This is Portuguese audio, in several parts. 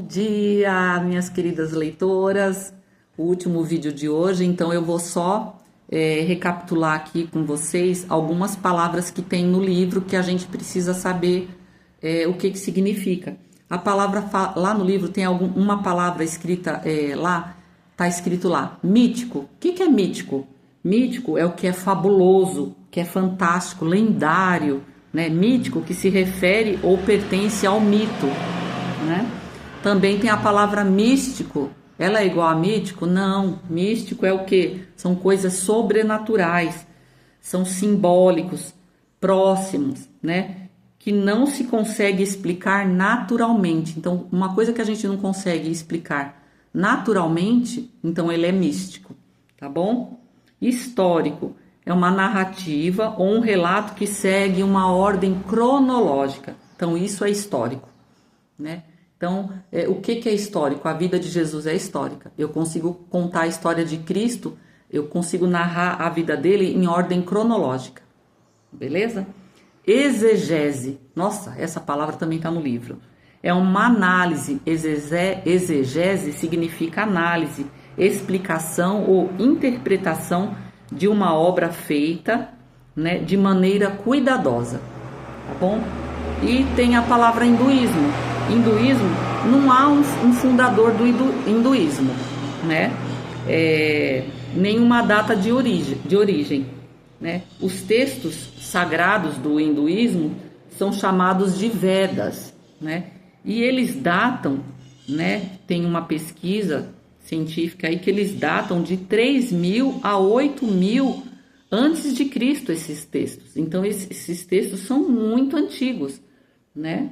Bom dia, minhas queridas leitoras. O último vídeo de hoje, então eu vou só recapitular aqui com vocês algumas palavras que tem no livro que a gente precisa saber o que significa. A palavra lá no livro tem uma palavra escrita lá, tá escrito lá, mítico. O que é mítico? Mítico é o que é fabuloso, que é fantástico, lendário, né? Mítico que se refere ou pertence ao mito, né? Também tem a palavra místico. Ela é igual a mítico? Não. Místico é o quê? São coisas sobrenaturais, são simbólicos, próximos, né? Que não se consegue explicar naturalmente. Então, uma coisa que a gente não consegue explicar naturalmente, então ele é místico, tá bom? Histórico é uma narrativa ou um relato que segue uma ordem cronológica. Então, isso é histórico, né? Então, o que é histórico? A vida de Jesus é histórica. Eu consigo contar a história de Cristo, eu consigo narrar a vida dele em ordem cronológica, beleza? Exegese, nossa, essa palavra também está no livro. É uma análise, exegese significa análise, explicação ou interpretação de uma obra feita, né, de maneira cuidadosa, tá bom? E tem a palavra hinduísmo. Hinduísmo, não há um fundador do hinduísmo, né? Nenhuma data de origem, né? Os textos sagrados do hinduísmo são chamados de Vedas, né? E eles datam, né? Tem uma pesquisa científica aí que eles datam de 3.000 a 8.000 antes de Cristo esses textos. Então esses textos são muito antigos, né?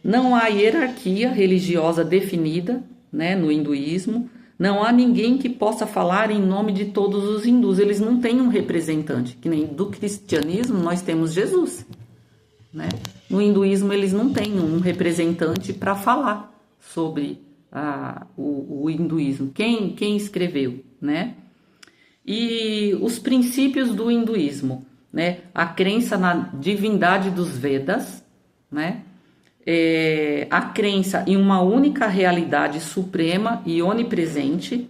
Não há hierarquia religiosa definida, né, no hinduísmo. Não há ninguém que possa falar em nome de todos os hindus. Eles não têm um representante, que nem do cristianismo nós temos Jesus, né? No hinduísmo eles não têm um representante para falar sobre o hinduísmo. Quem escreveu, né? E os princípios do hinduísmo, né? A crença na divindade dos Vedas, né? A crença em uma única realidade suprema e onipresente,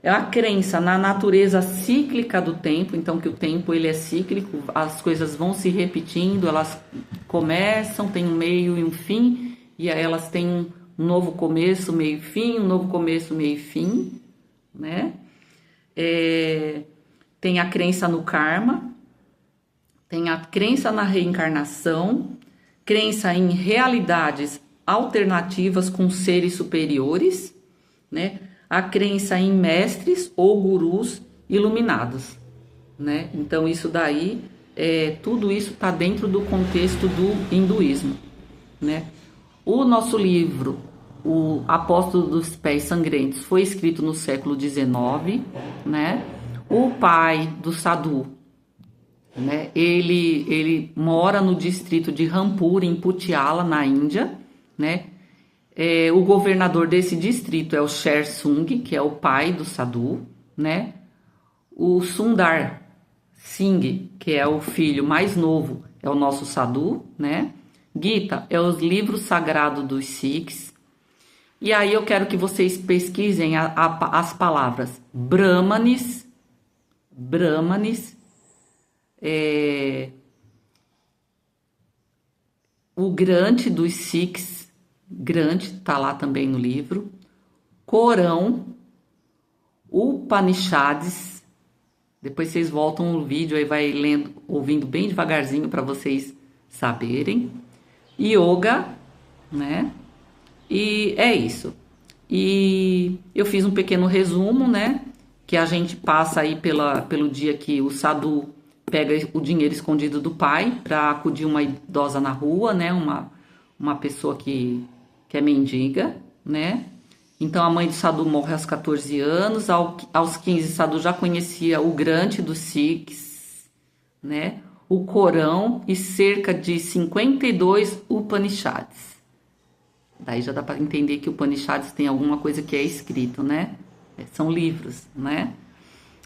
a crença na natureza cíclica do tempo, então que o tempo ele é cíclico, as coisas vão se repetindo, elas começam, tem um meio e um fim, e aí elas têm um novo começo, meio e fim, um novo começo, meio e fim, né? Tem a crença no karma, tem a crença na reencarnação, crença em realidades alternativas com seres superiores, né? A crença em mestres ou gurus iluminados, né? Então isso daí, tudo isso está dentro do contexto do hinduísmo, né? O nosso livro, o Apóstolo dos Pés Sangrentos, foi escrito no século XIX, né? O pai do Sadhu, né? Ele mora no distrito de Rampur, em Patiala, na Índia, né? O governador desse distrito é o Sher Sung, que é o pai do Sadhu, né? O Sundar Singh, que é o filho mais novo, é o nosso Sadhu, né? Gita é os livros sagrados dos Sikhs. E aí eu quero que vocês pesquisem as palavras Brahmanes, o Granth dos Sikhs, Granth tá lá também no livro, Corão, Upanishads. Depois vocês voltam no vídeo aí, vai lendo, ouvindo bem devagarzinho para vocês saberem. Yoga, né? E é isso. E eu fiz um pequeno resumo, né? Que a gente passa aí pelo dia que o Sadhu pega o dinheiro escondido do pai para acudir uma idosa na rua, né? Uma pessoa que é mendiga, né? Então a mãe do Sadhu morre aos 14 anos, aos 15 Sadhu já conhecia o Granth dos Sikhs, né? O Corão e cerca de 52 Upanishads. Daí já dá para entender que o Upanishads tem alguma coisa que é escrito, né? São livros, né?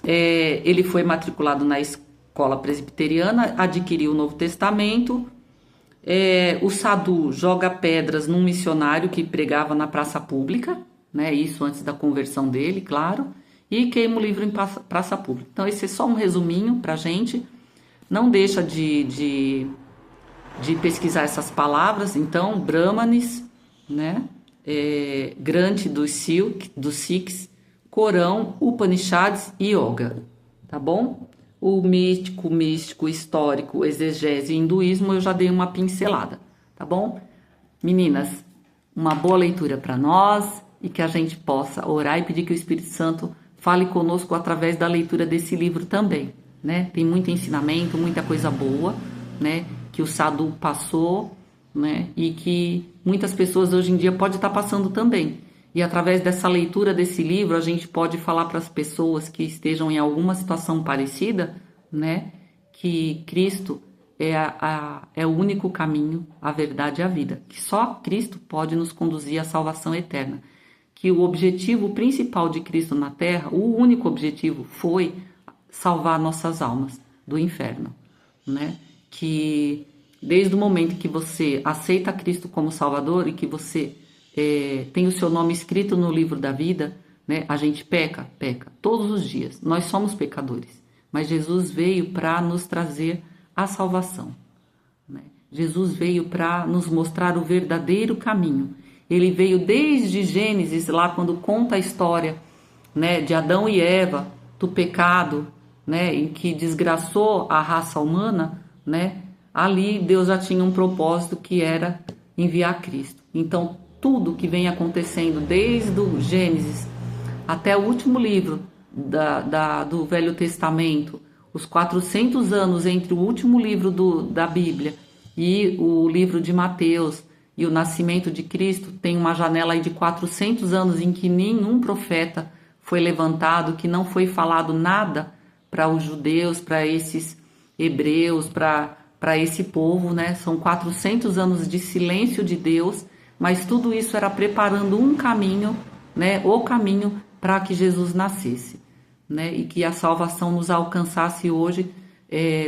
Ele foi matriculado na escola presbiteriana, adquiriu o Novo Testamento, O Sadhu joga pedras num missionário que pregava na praça pública, né? Isso antes da conversão dele, claro. E queima o livro em praça pública. Então, esse é só um resuminho pra gente. Não deixa de pesquisar essas palavras. Então, Brahmanes, né? Granth dos Sikhs, Corão, Upanishads e Yoga, tá bom? O místico, histórico, exegese e hinduísmo eu já dei uma pincelada, tá bom? Meninas, uma boa leitura para nós e que a gente possa orar e pedir que o Espírito Santo fale conosco através da leitura desse livro também, né? Tem muito ensinamento, muita coisa boa, né? Que o Sadhu passou, né? E que muitas pessoas hoje em dia podem estar passando também. E através dessa leitura desse livro, a gente pode falar para as pessoas que estejam em alguma situação parecida, né? Que Cristo é o único caminho, a verdade e a vida. Que só Cristo pode nos conduzir à salvação eterna. Que o objetivo principal de Cristo na Terra, o único objetivo, foi salvar nossas almas do inferno, né? Que desde o momento que você aceita Cristo como Salvador e que você tem o seu nome escrito no livro da vida, né? A gente peca todos os dias. Nós somos pecadores, mas Jesus veio para nos trazer a salvação, né? Jesus veio para nos mostrar o verdadeiro caminho. Ele veio desde Gênesis, lá quando conta a história, né, de Adão e Eva, do pecado, né, em que desgraçou a raça humana, né? Ali Deus já tinha um propósito que era enviar Cristo. Então, tudo que vem acontecendo desde o Gênesis até o último livro do Velho Testamento, os 400 anos entre o último livro da Bíblia e o livro de Mateus e o nascimento de Cristo, tem uma janela aí de 400 anos em que nenhum profeta foi levantado, que não foi falado nada para os judeus, para esses hebreus, para esse povo, né? São 400 anos de silêncio de Deus, mas tudo isso era preparando um caminho, né? O caminho para que Jesus nascesse, né? E que a salvação nos alcançasse hoje,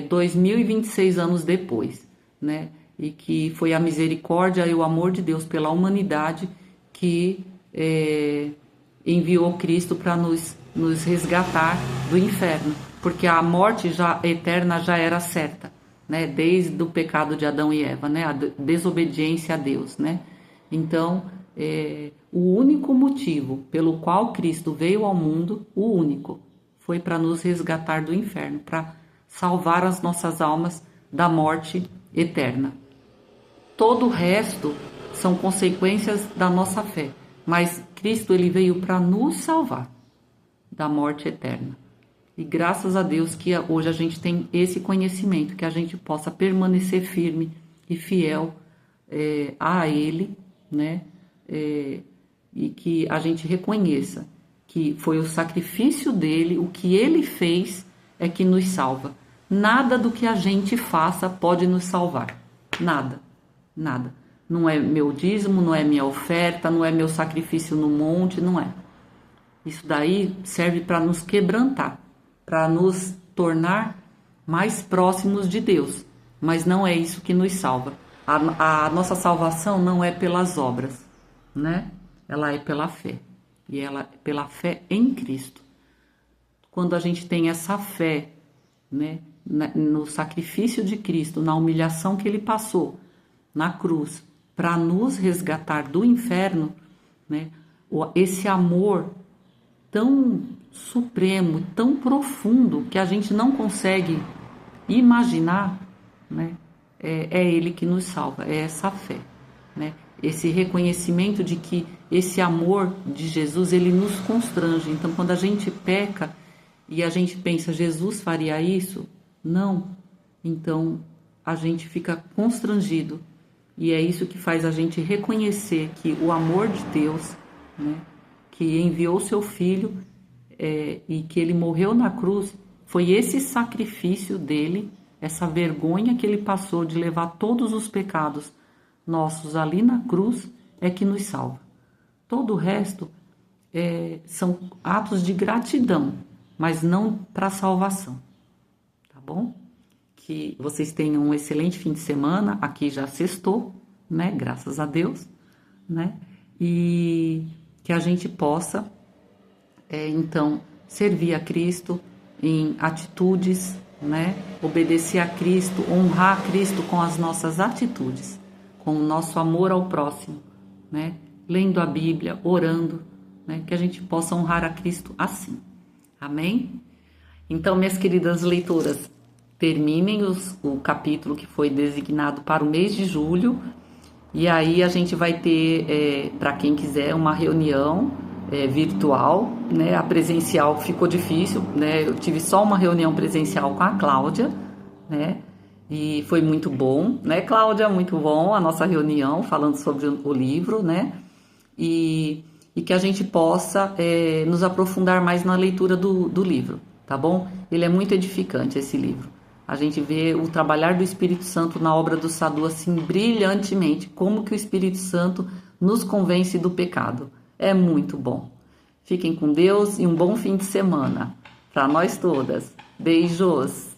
2026 anos depois, né? E que foi a misericórdia e o amor de Deus pela humanidade que enviou Cristo para nos resgatar do inferno, porque a morte eterna já era certa, né? Desde o pecado de Adão e Eva, né? A desobediência a Deus, né? Então, o único motivo pelo qual Cristo veio ao mundo, o único, foi para nos resgatar do inferno, para salvar as nossas almas da morte eterna. Todo o resto são consequências da nossa fé, mas Cristo ele veio para nos salvar da morte eterna. E graças a Deus que hoje a gente tem esse conhecimento, que a gente possa permanecer firme e fiel a Ele, né? E que a gente reconheça que foi o sacrifício dele, o que ele fez é que nos salva. Nada do que a gente faça pode nos salvar. Nada, nada. Não é meu dízimo, não é minha oferta, não é meu sacrifício no monte, não é. Isso daí serve para nos quebrantar, para nos tornar mais próximos de Deus. Mas não é isso que nos salva. A nossa salvação não é pelas obras, né? Ela é pela fé. E ela é pela fé em Cristo. Quando a gente tem essa fé, né, no sacrifício de Cristo, na humilhação que ele passou na cruz para nos resgatar do inferno, né, esse amor tão supremo, tão profundo que a gente não consegue imaginar, né, é ele que nos salva, é essa fé, né? Esse reconhecimento de que esse amor de Jesus, ele nos constrange. Então, quando a gente peca e a gente pensa, Jesus faria isso? Não. Então, a gente fica constrangido. E é isso que faz a gente reconhecer que o amor de Deus, né, que enviou seu Filho e que ele morreu na cruz, foi esse sacrifício dele, essa vergonha que ele passou de levar todos os pecados nossos ali na cruz, é que nos salva. Todo o resto são atos de gratidão, mas não para salvação, tá bom? que vocês tenham um excelente fim de semana. Aqui já sextou, né? Graças a Deus, né? E que a gente possa, então, servir a Cristo em atitudes, né? Obedecer a Cristo, honrar a Cristo com as nossas atitudes, com o nosso amor ao próximo, né? Lendo a Bíblia, orando, né? Que a gente possa honrar a Cristo assim. Amém? Então, minhas queridas leitoras, terminem o capítulo que foi designado para o mês de julho, e aí a gente vai ter, para quem quiser, uma reunião virtual, né? A presencial ficou difícil, né? Eu tive só uma reunião presencial com a Cláudia, né? E foi muito bom, né, Cláudia? Muito bom a nossa reunião falando sobre o livro, né? E que a gente possa nos aprofundar mais na leitura do livro, tá bom? Ele é muito edificante, esse livro. A gente vê o trabalhar do Espírito Santo na obra do Sadhu assim brilhantemente, como que o Espírito Santo nos convence do pecado. É muito bom. Fiquem com Deus e um bom fim de semana para nós todas. Beijos!